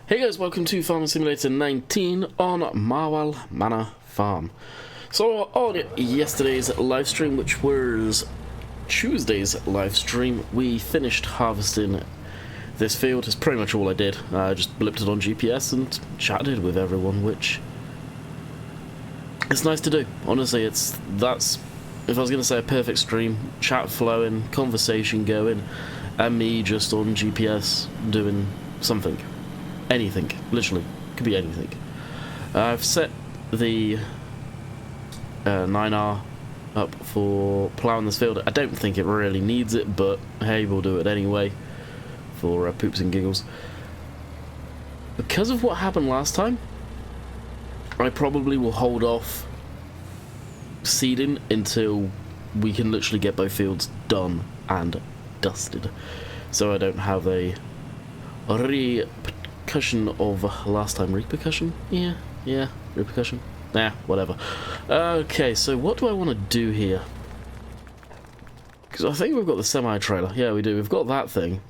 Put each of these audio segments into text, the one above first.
Hey guys, welcome to Farming Simulator 19 on Marwell Manor Farm. So on yesterday's live stream, which was Tuesday's live stream, we finished harvesting this field. It's pretty much all I did. I just blipped it on GPS and chatted with everyone, which it's nice to do. Honestly, that's if I was going to say a perfect stream, chat flowing, conversation going, and me just on GPS doing something. Anything, literally, could be anything. I've set the 9R up for ploughing this field. I don't think it really needs it, but hey, we'll do it anyway for poops and giggles. Because of what happened last time, I probably will hold off seeding until we can literally get both fields done and dusted, so I don't have a repercussion of last time. Repercussion? Yeah, repercussion. Nah, whatever. Okay, so what do I want to do here? Because I think we've got the semi-trailer. Yeah, we do. We've got that thing.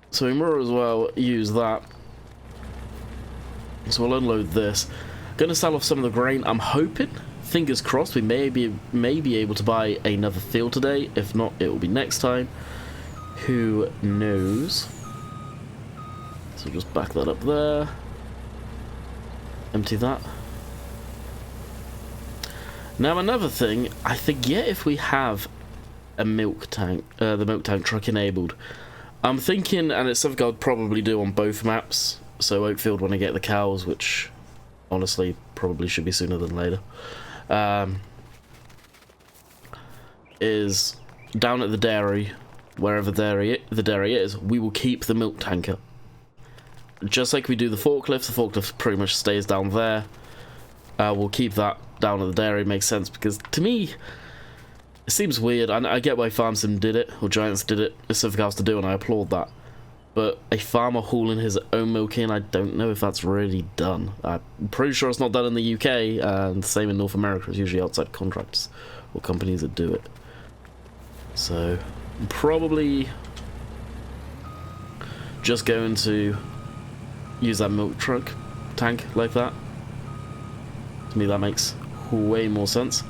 So we might as well use that. So we'll unload this. Gonna sell off some of the grain. I'm hoping, fingers crossed, we may be able to buy another field today. If not, it will be next time. Who knows? So just back that up there. Empty that. Now another thing, I forget if we have a milk tank, the milk tank truck enabled. I'm thinking, and it's something I'd probably do on both maps. So Oakfield when I get the cows, which honestly probably should be sooner than later. Is down at the dairy. Wherever the dairy is, we will keep the milk tanker. Just like we do the forklift pretty much stays down there. We'll keep that down at the dairy. Makes sense, because to me, it seems weird. I get why FarmSim did it, or Giants did it. It's something else to do, and I applaud that. But a farmer hauling his own milk in, I don't know if that's really done. I'm pretty sure it's not done in the UK, and the same in North America. It's usually outside contracts or companies that do it. So probably just going to use that milk truck tank like that. To me that makes way more sense.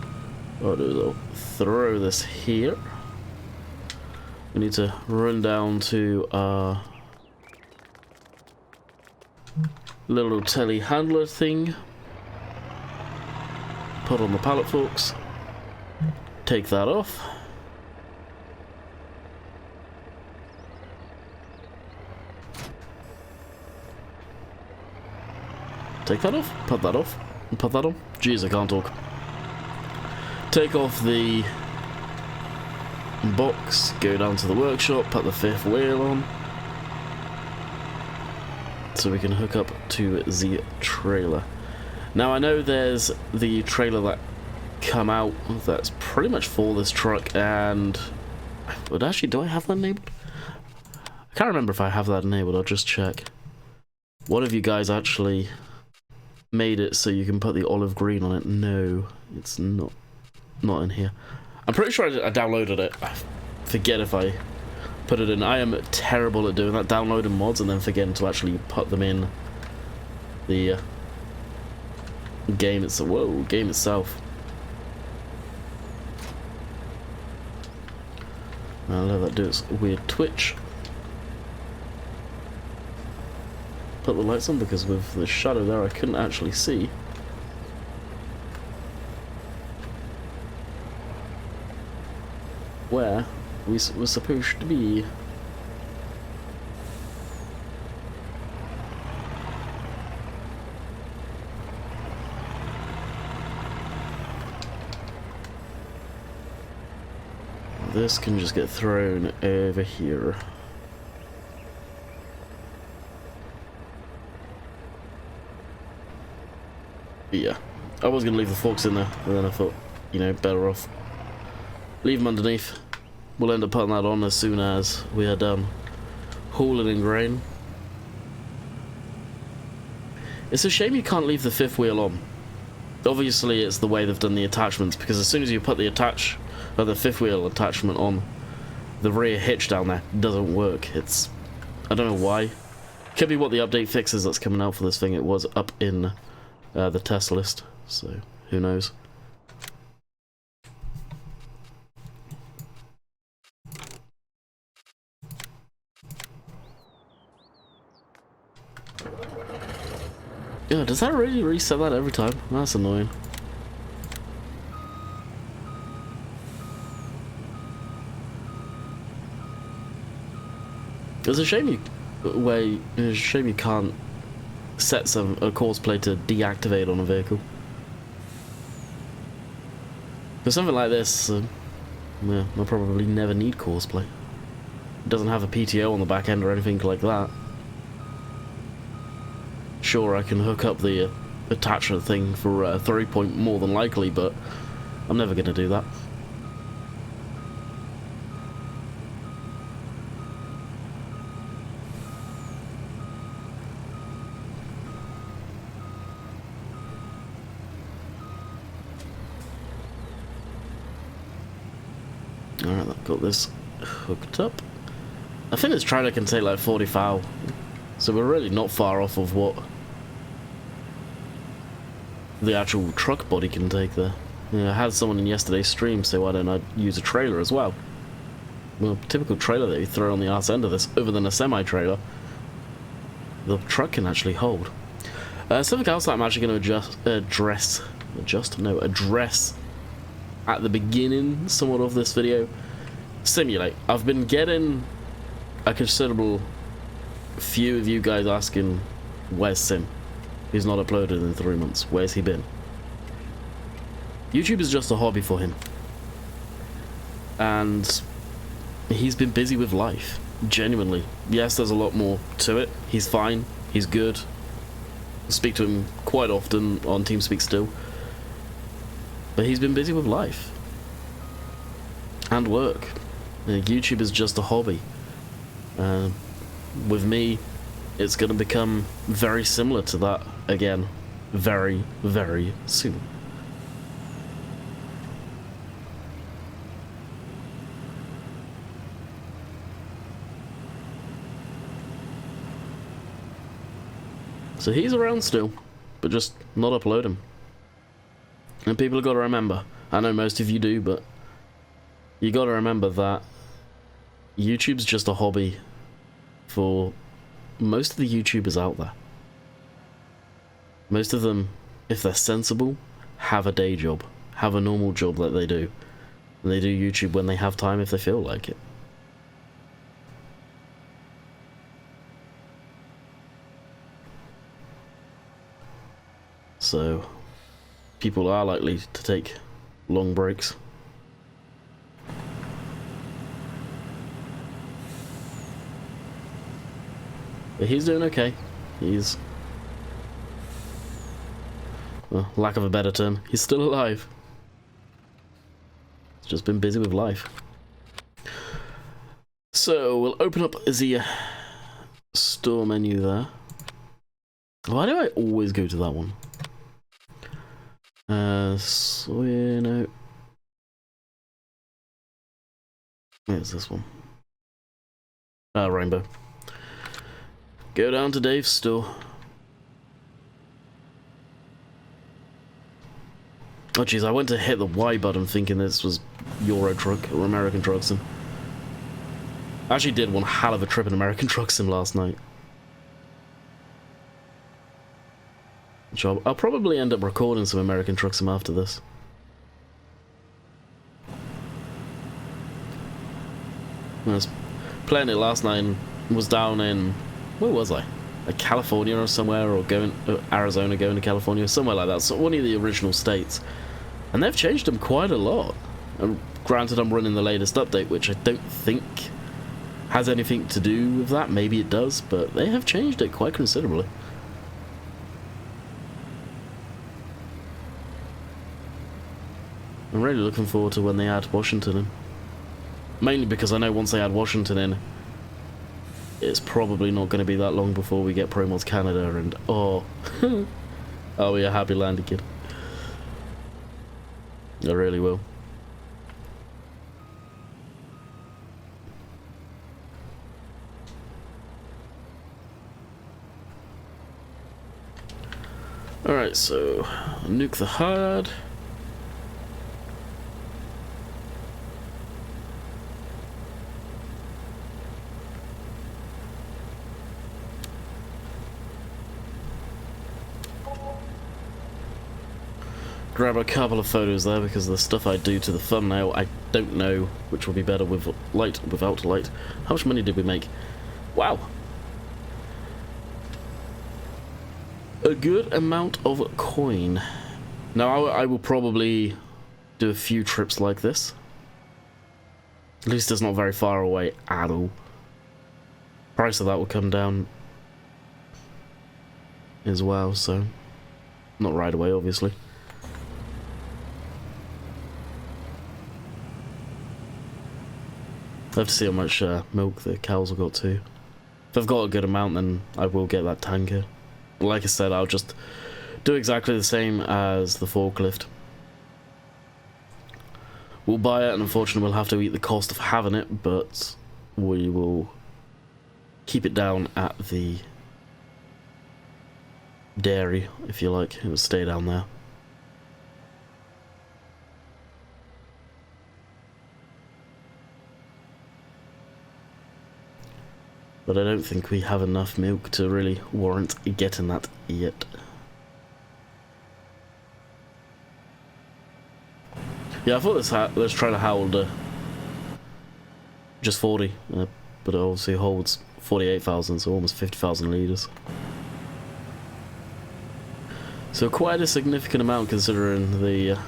What I'll do is I'll throw this here. We need to run down to our little telehandler thing, put on the pallet forks, take that off. Take that off, put that off, and put that on. Jeez, I can't talk. Take off the box, go down to the workshop, put the fifth wheel on, so we can hook up to the trailer. Now I know there's the trailer that come out that's pretty much for this truck, and but actually, do I have that enabled? I can't remember if I have that enabled. I'll just check. What have you guys actually made it so you can put the olive green on it? No, it's not in here. I'm pretty sure I downloaded it. I forget if I put it in. I am terrible at doing that, downloading mods and then forgetting to actually put them in the game itself. Whoa, game itself. I'll let that do its weird twitch. Put the lights on, because with the shadow there I couldn't actually see. Where we were supposed to be. This can just get thrown over here. Yeah, I was going to leave the forks in there, but then I thought, you know, better off leave them underneath. We'll end up putting that on as soon as we are done hauling in grain. It's a shame you can't leave the fifth wheel on. Obviously it's the way they've done the attachments, because as soon as you put the fifth wheel attachment on, the rear hitch down there doesn't work. It's I don't know why. Could be what the update fixes that's coming out for this thing. It was up in the test list, so who knows. Yeah, does that really reset that every time? That's annoying. It's a shame you can't set a course play to deactivate on a vehicle. For something like this, yeah, I'll probably never need course play. It doesn't have a PTO on the back end or anything like that. Sure, I can hook up the attachment thing for 3-point more than likely, but I'm never going to do that. Alright, I've got this hooked up. I think this trailer can take like 40 foul, so we're really not far off of what the actual truck body can take there. Yeah, I had someone in yesterday's stream say, why don't I use a trailer as well? Well, typical trailer that you throw on the arse end of this, other than a semi-trailer, the truck can actually hold. Something else that I'm actually going to address at the beginning somewhat of this video. Simulate. I've been getting a considerable few of you guys asking, where's Sim? He's not uploaded in 3 months. Where's he been? YouTube is just a hobby for him. And he's been busy with life. Genuinely. Yes, there's a lot more to it. He's fine. He's good. I speak to him quite often on TeamSpeak still. But he's been busy with life. And work. YouTube is just a hobby. With me, it's going to become very similar to that again. Very, very soon. So he's around still, but just not uploading. And people have got to remember, I know most of you do, but you got to remember that YouTube's just a hobby for most of the YouTubers out there. Most of them, if they're sensible, have a day job, have a normal job that they do. And they do YouTube when they have time if they feel like it. So, people are likely to take long breaks. But he's doing okay. He's, well, lack of a better term, he's still alive. He's just been busy with life. So, we'll open up the store menu there. Why do I always go to that one? So, you know, where's this one? Rainbow. Go down to Dave's store. Oh jeez, I went to hit the Y button thinking this was Euro Truck or American Truck Sim. I actually did one hell of a trip in American Truck Sim last night. Which I'll probably end up recording some American Truck Sim after this. I was playing it last night and was down in, where was I? Like California or somewhere, or going Arizona, going to California, somewhere like that. So one of the original states, and they've changed them quite a lot. And granted, I'm running the latest update, which I don't think has anything to do with that. Maybe it does, but they have changed it quite considerably. I'm really looking forward to when they add Washington in. Mainly because I know once they add Washington in, it's probably not going to be that long before we get Pro Mods Canada, and oh, oh yeah, happy landing kid. I really will. Alright, so nuke the hard. Grab a couple of photos there because the stuff I do to the thumbnail, I don't know which will be better with light, without light. How much money did we make? Wow! A good amount of coin. Now I will probably do a few trips like this. At least it's not very far away at all. Price of that will come down as well, so not right away, obviously. I have to see how much milk the cows have got too. If I've got a good amount, then I will get that tanker. Like I said, I'll just do exactly the same as the forklift. We'll buy it, and unfortunately we'll have to eat the cost of having it, but we will keep it down at the dairy, if you like. It will stay down there. But I don't think we have enough milk to really warrant getting that yet. Yeah, I thought let's try to hold just 40, but it obviously holds 48,000, so almost 50,000 litres. So quite a significant amount considering the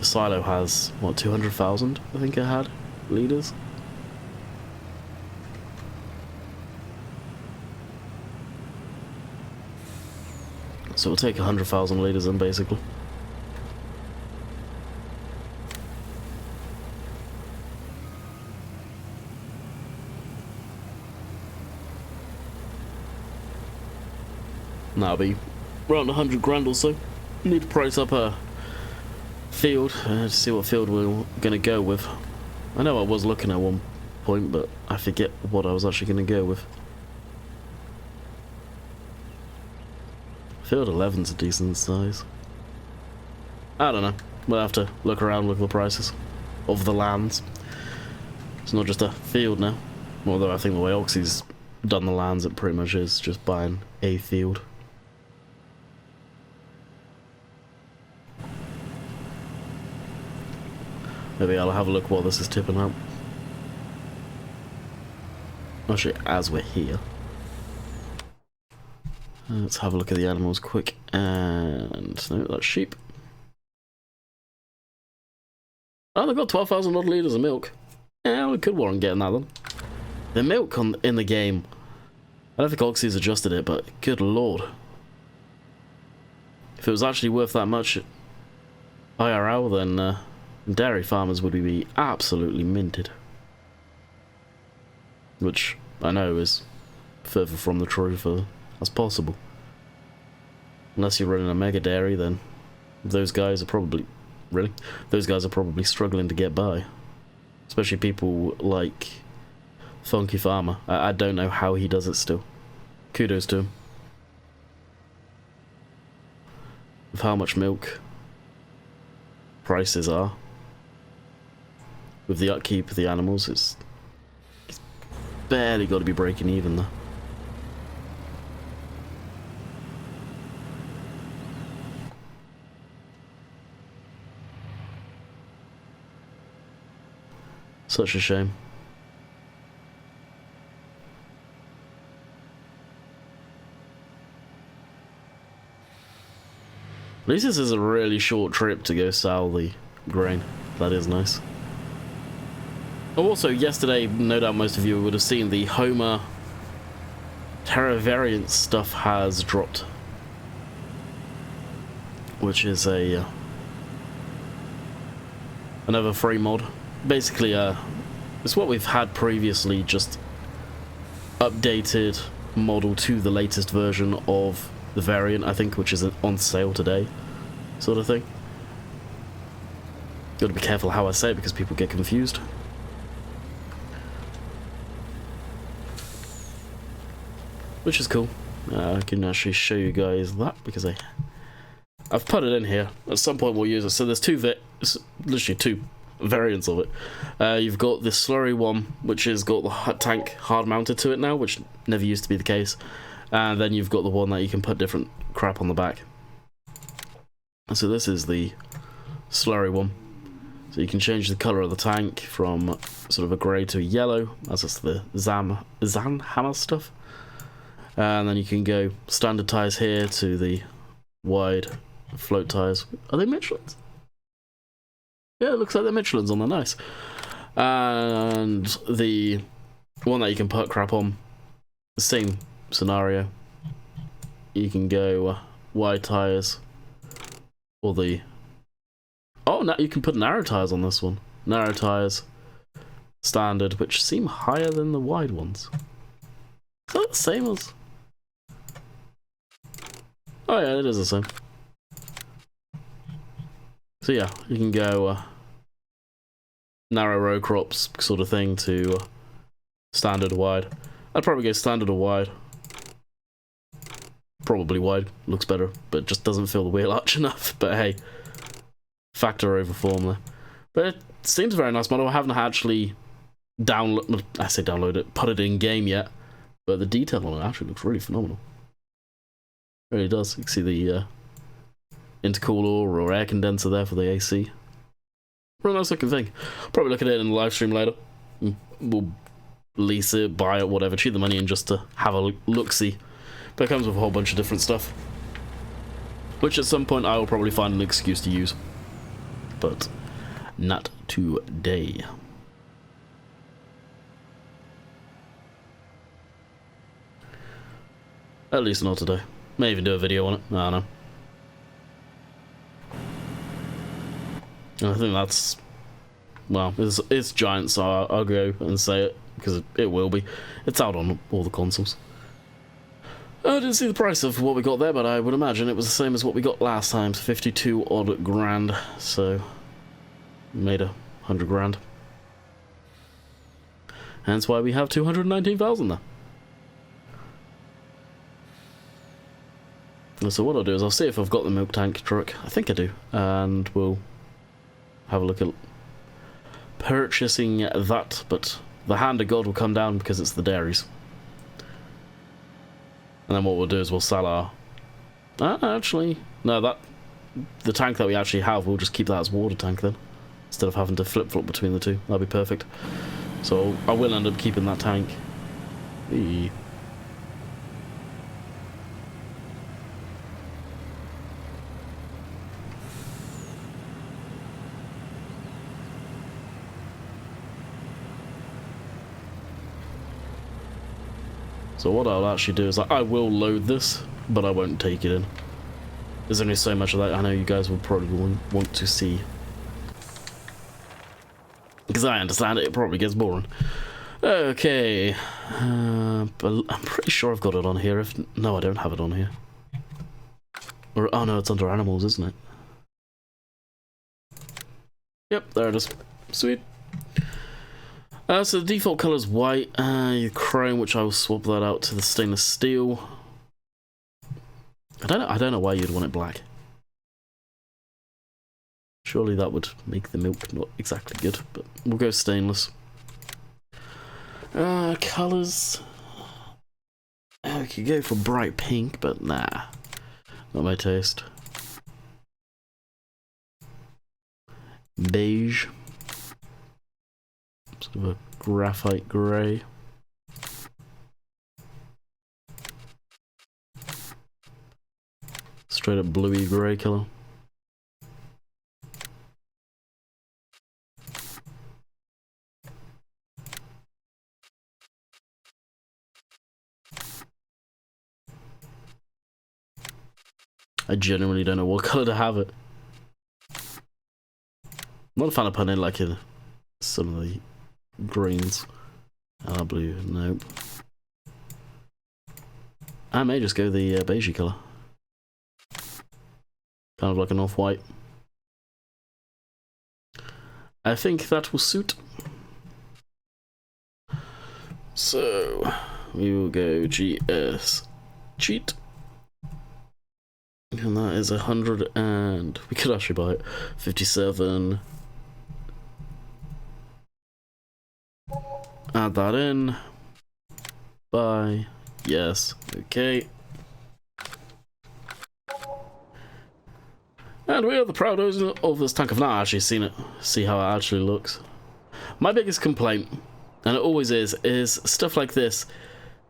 silo has, what, 200,000 I think it had, litres? So we'll take 100,000 litres in, basically. And that'll be around 100 grand or so. Need to price up a field to see what field we're going to go with. I know I was looking at one point, but I forget what I was actually going to go with. Field 11's a decent size. I don't know. We'll have to look around, look at the prices of the lands. It's not just a field now. Although I think the way Oxy's done the lands, it pretty much is just buying a field. Maybe I'll have a look while this is tipping up. Actually, as we're here. Let's have a look at the animals quick, and no, that's sheep. Oh, they've got 12,000 odd litres of milk. Yeah, we could warrant getting that then. The milk in the game, I don't think Oxy's adjusted it, but good lord. If it was actually worth that much IRL, then dairy farmers would be absolutely minted. Which I know is further from the truth as possible. Unless you're running a mega dairy, then those guys are probably struggling to get by. Especially people like Funky Farmer. I don't know how he does it still. Kudos to him. With how much milk prices are. With the upkeep of the animals, it's barely got to be breaking even though. Such a shame. At least this is a really short trip to go sell the grain. That is nice. Oh, also, yesterday, no doubt most of you would have seen the Homer Terra variant stuff has dropped. Which is a another free mod. Basically, it's what we've had previously, just updated model to the latest version of the variant, I think, which is on sale today, sort of thing. Gotta be careful how I say it because people get confused. Which is cool. I can actually show you guys that because I've put it in here. At some point we'll use it. So there's literally two variants of it. You've got the slurry one, which has got the tank hard mounted to it now, which never used to be the case. And then you've got the one that you can put different crap on the back. So this is the slurry one. So you can change the colour of the tank from sort of a grey to a yellow, as it's the Zan Hammer stuff. And then you can go standard tyres here to the wide float tyres. Are they Michelin's? Yeah, it looks like they're Michelin's on there, nice. And the one that you can put crap on, the same scenario. You can go wide tyres, or the... Oh, now you can put narrow tyres on this one. Narrow tyres, standard, which seem higher than the wide ones. Is that the same as... Oh yeah, it is the same. So yeah, you can go narrow row crops sort of thing to standard wide. I'd probably go standard or wide. Probably wide, looks better, but just doesn't feel the wheel arch enough. But hey, factor over form there. But it seems a very nice model. I haven't actually download it, put it in game yet, but the detail on it actually looks really phenomenal. It really does. You can see the intercooler or air condenser there for the AC. Really nice looking thing. Probably look at it in the live stream later. We'll lease it, buy it, whatever, cheat the money in just to have a look-see. But it comes with a whole bunch of different stuff, which at some point I will probably find an excuse to use. But not today. At least not today. May even do a video on it. I don't know. I think that's... Well, it's giant, so I'll go and say it, because it will be. It's out on all the consoles. I didn't see the price of what we got there, but I would imagine it was the same as what we got last time, 52 odd grand, so made 100 grand. Hence why we have 219,000 there. And so what I'll do is I'll see if I've got the milk tank truck. I think I do, and we'll have a look at purchasing that, but the hand of God will come down because it's the dairies. And then what we'll do is we'll sell our... actually, no, the tank that we actually have, we'll just keep that as water tank then, instead of having to flip-flop between the two. That'll be perfect. So I will end up keeping that tank. Eee. So what I'll actually do is I will load this, but I won't take it in. There's only so much of that I know you guys will probably want to see. Because I understand it probably gets boring. Okay. But I'm pretty sure I've got it on here. No, I don't have it on here. Or, oh no, it's under animals, isn't it? Yep, there it is. Sweet. So the default colour is white, chrome, which I will swap that out to the stainless steel. I don't know why you'd want it black. Surely that would make the milk not exactly good, but we'll go stainless. Colours. We could go for bright pink, but nah, not my taste. Beige. Sort of a graphite grey. Straight up bluey grey colour. I genuinely don't know what colour to have it. I'm not a fan of putting in like some of the greens. Blue, nope. I may just go the beigey colour. Kind of like an off-white. I think that will suit. So, we will go GS cheat. And that is 100 and... we could actually buy it. 57. Add that in. Buy. Yes. Okay. And we are the proud owners of this tank. I've not actually seen it. See how it actually looks. My biggest complaint, and it always is stuff like this,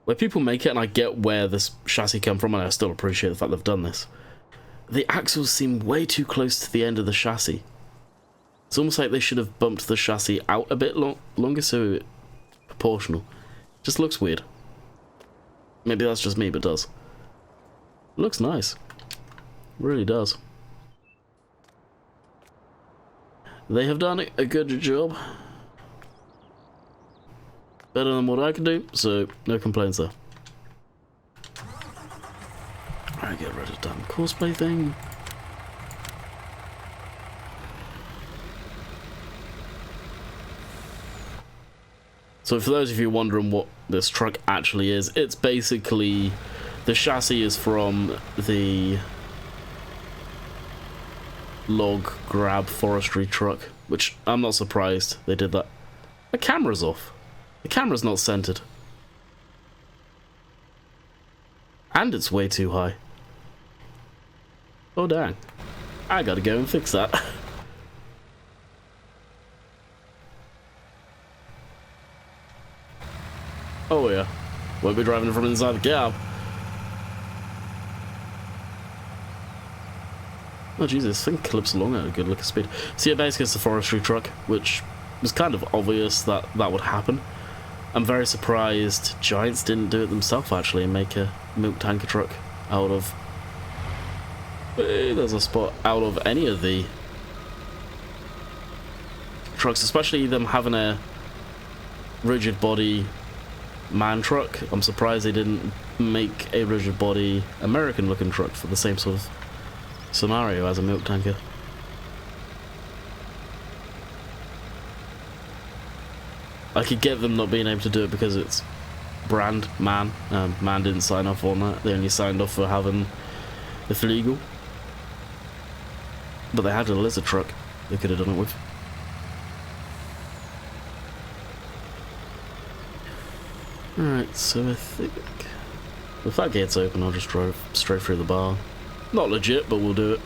where people make it, and I get where this chassis come from, and I still appreciate the fact they've done this. The axles seem way too close to the end of the chassis. It's almost like they should have bumped the chassis out a bit longer, so it's proportional. Just looks weird. Maybe that's just me, but it does. Looks nice. It really does. They have done a good job. Better than what I can do, so no complaints there. Alright, get rid of damn cosplay thing. So for those of you wondering what this truck actually is, it's basically... the chassis is from the log grab forestry truck, which I'm not surprised they did that. The camera's off. The camera's not centered. And it's way too high. Oh dang. I gotta go and fix that. Oh yeah. Won't be driving from inside the cab. Oh Jesus, this thing clips along at a good look of speed. So yeah, basically it's a forestry truck, which was kind of obvious that that would happen. I'm very surprised Giants didn't do it themselves actually and make a milk tanker truck out of... there's a spot out of any of the trucks, especially them having a rigid body man truck. I'm surprised they didn't make a rigid body American looking truck for the same sort of scenario as a milk tanker. I could get them not being able to do it because it's brand man. Man didn't sign off on that. They only signed off for having it's legal. But they had a lizard truck they could have done it with. Alright, so I think if that gate's open, I'll just drive straight through the bar. Not legit, but we'll do it.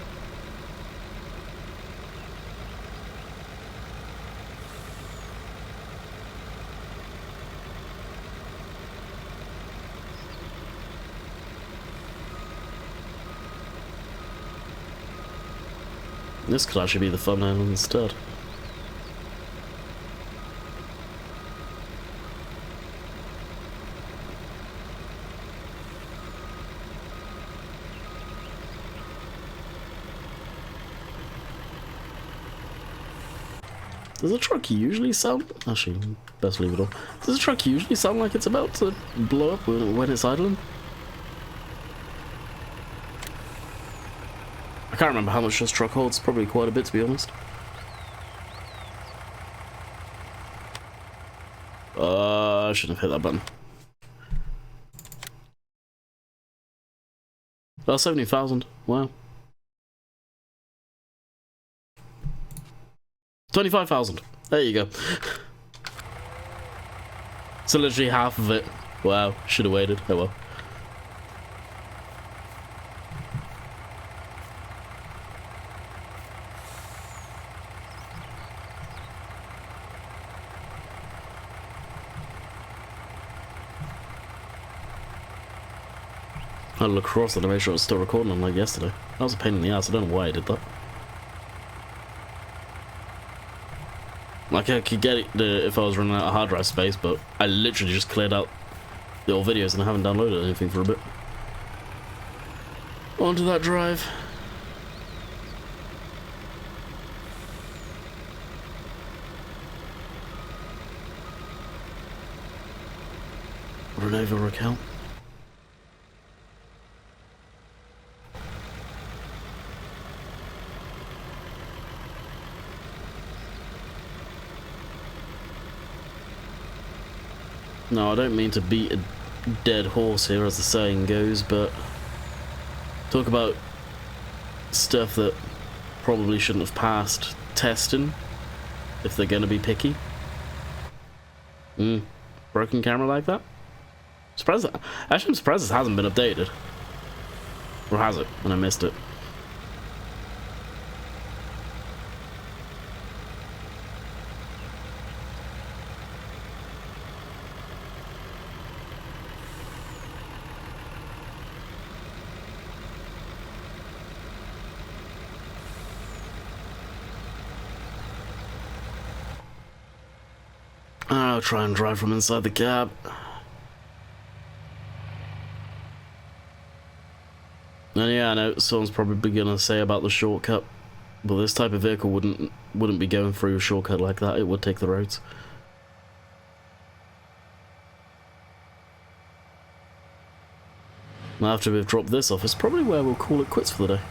This could actually be the thumbnail instead. Does a truck usually sound... actually, best leave it on. Does a truck usually sound like it's about to blow up when it's idling? I can't remember how much this truck holds, probably quite a bit to be honest. I shouldn't have hit that button. Oh, 70,000, wow. 25,000, there you go. So literally half of it. Wow, should have waited, oh well. I look across and I made sure I was still recording unlike yesterday. That was a pain in the ass, I don't know why I did that. Like I could get it if I was running out of hard drive space, but I literally just cleared out the old videos and I haven't downloaded anything for a bit. Onto that drive. Run over account. No, I don't mean to be a dead horse here, as the saying goes, but talk about stuff that probably shouldn't have passed testing if they're gonna be picky. Broken camera like that? Actually, I'm surprised this hasn't been updated. Or has it? And I missed it. I'll try and drive from inside the cab. And yeah, I know someone's probably gonna say about the shortcut, but this type of vehicle wouldn't be going through a shortcut like that. It would take the roads. Now after we've dropped this off, it's probably where we'll call it quits for the day.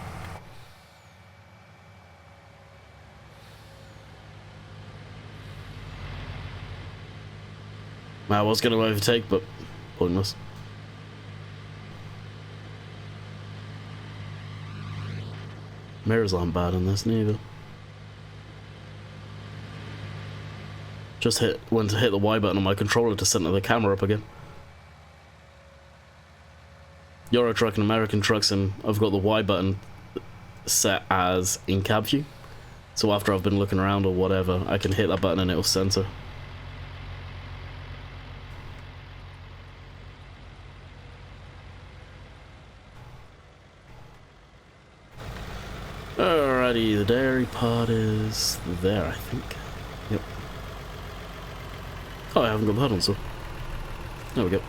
I was going to overtake, but pointless. Mirrors aren't bad in this, neither. Just went to hit the Y button on my controller to center the camera up again. Euro Truck and American Trucks, and I've got the Y button set as in cab view. So after I've been looking around or whatever, I can hit that button and it'll center. Alrighty, the dairy part is there, I think. Yep. Oh, I haven't got the HUD on, so there we go.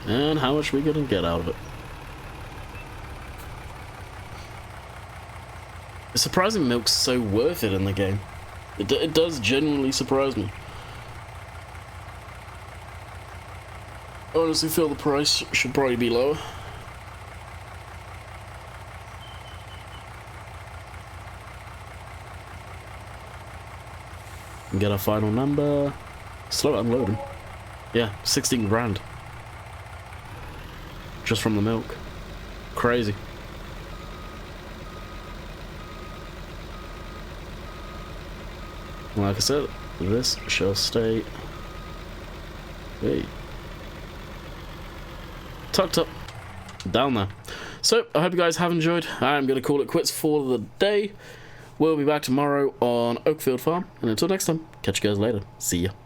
And how much are we gonna get out of it? It's surprising milk's so worth it in the game. It does genuinely surprise me. I honestly feel the price should probably be lower. And get our final number. Slow unloading. Yeah, 16 grand. Just from the milk. Crazy. Like I said, this shall stay tucked up down there. So I hope you guys have enjoyed. I'm going to call it quits for the day. We'll be back tomorrow on Oakfield Farm, and until next time, catch you guys later. See ya.